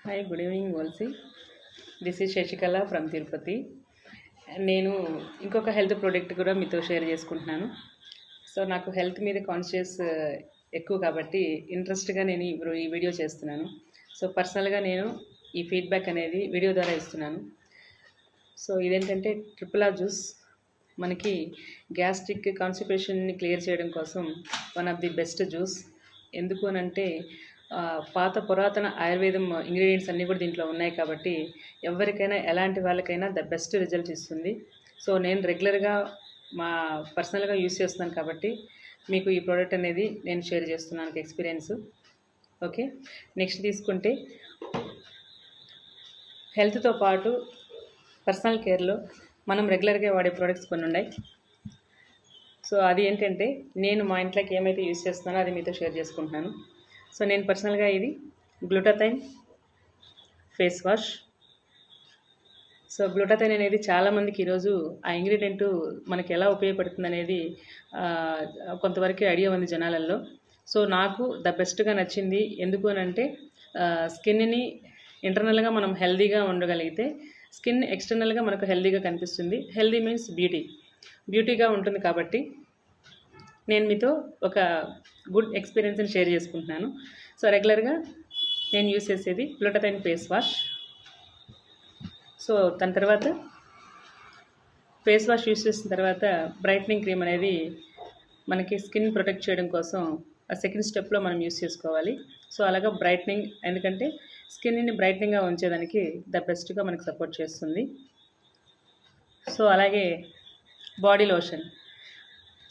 Hi, good evening Valsi. This is Sasikala from Tirupati. నేను ఇంకొక health product కూడా మీతో షేర్ చేసుకుంటున్నాను. సో నాకు హెల్త్ మీద కాన్షియస్ ఎక్కువ కాబట్టి ఇంట్రెస్ట్గా నేను ఇప్పుడు ఈ వీడియో చేస్తున్నాను. సో పర్సనల్గా నేను ఈ ఫీడ్బ్యాక్ అనేది వీడియో ద్వారా ఇస్తున్నాను. సో ఇదేంటంటే ట్రిపుల్ ఆర్ జ్యూస్ మనకి గ్యాస్ట్రిక్ కాన్స్టిపేషన్ని క్లియర్ చేయడం కోసం one of the best juice. ఎందుకు అనంటే పాత పురాతన ఆయుర్వేదం ఇంగ్రీడియంట్స్ అన్నీ కూడా దీంట్లో ఉన్నాయి కాబట్టి ఎవరికైనా ఎలాంటి వాళ్ళకైనా ద బెస్ట్ రిజల్ట్ ఇస్తుంది. సో నేను రెగ్యులర్గా పర్సనల్గా యూస్ చేస్తున్నాను కాబట్టి మీకు ఈ ప్రోడక్ట్ అనేది నేను షేర్ చేస్తున్నాను ఎక్స్పీరియన్స్. ఓకే, నెక్స్ట్ తీసుకుంటే హెల్త్తో పాటు పర్సనల్ కేర్లో మనం రెగ్యులర్గా వాడే ప్రోడక్ట్స్ కొన్ని ఉన్నాయి. సో అది ఏంటంటే నేను మా ఇంట్లోకి ఏమైతే యూస్ చేస్తున్నానో అది మీతో షేర్ చేసుకుంటున్నాను. సో నేను పర్సనల్గా ఇది గ్లూటాథైన్ ఫేస్ వాష్. సో గ్లూటాథైన్ అనేది చాలామందికి ఈరోజు ఆ ఇంగ్రీడియంట్ మనకి ఎలా ఉపయోగపడుతుంది అనేది కొంతవరకు ఐడియా ఉంది జనాలలో. సో నాకు ద బెస్ట్గా నచ్చింది. ఎందుకు అని అంటే స్కిన్ని ఇంటర్నల్గా మనం హెల్దీగా ఉండగలిగితే స్కిన్ ఎక్స్టర్నల్గా మనకు హెల్దీగా కనిపిస్తుంది. హెల్దీ మీన్స్ బ్యూటీగా ఉంటుంది. కాబట్టి నేను మీతో ఒక గుడ్ ఎక్స్పీరియన్స్ని షేర్ చేసుకుంటున్నాను. సో రెగ్యులర్గా నేను యూస్ చేసేది గ్లూటాథైన్ ఫేస్ వాష్. సో దాని తర్వాత ఫేస్ వాష్ యూస్ చేసిన తర్వాత బ్రైట్నింగ్ క్రీమ్ అనేది మనకి స్కిన్ ప్రొటెక్ట్ చేయడం కోసం ఆ సెకండ్ స్టెప్లో మనం యూస్ చేసుకోవాలి. సో అలాగా బ్రైట్నింగ్, ఎందుకంటే స్కిన్ని బ్రైట్నింగ్గా ఉంచేదానికి ద బెస్ట్గా మనకు సపోర్ట్ చేస్తుంది. సో అలాగే బాడీ లోషన్,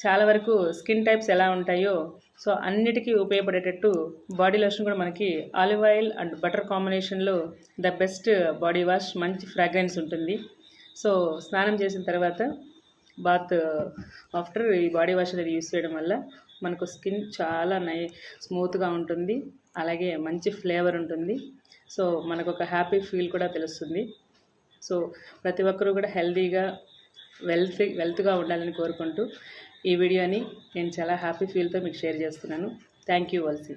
చాలా వరకు స్కిన్ టైప్స్ ఎలా ఉంటాయో సో అన్నిటికీ ఉపయోగపడేటట్టు బాడీ లోషన్ కూడా మనకి ఆలివ్ ఆయిల్ అండ్ బటర్ కాంబినేషన్లో ద బెస్ట్ బాడీ వాష్, మంచి ఫ్రాగ్రెన్స్ ఉంటుంది. సో స్నానం చేసిన తర్వాత బాత్ ఆఫ్టర్ ఈ బాడీ వాష్ అనేది యూస్ చేయడం వల్ల మనకు స్కిన్ చాలా స్మూత్గా ఉంటుంది. అలాగే మంచి ఫ్లేవర్ ఉంటుంది. సో మనకు ఒక హ్యాపీ ఫీల్ కూడా తెలుస్తుంది. సో ప్రతి ఒక్కరూ కూడా హెల్తీగా వెల్త్గా ఉండాలని కోరుకుంటూ ఈ వీడియోని నేను చాలా హ్యాపీ ఫీల్తో మీకు షేర్ చేస్తున్నాను. Thank you వల్సి.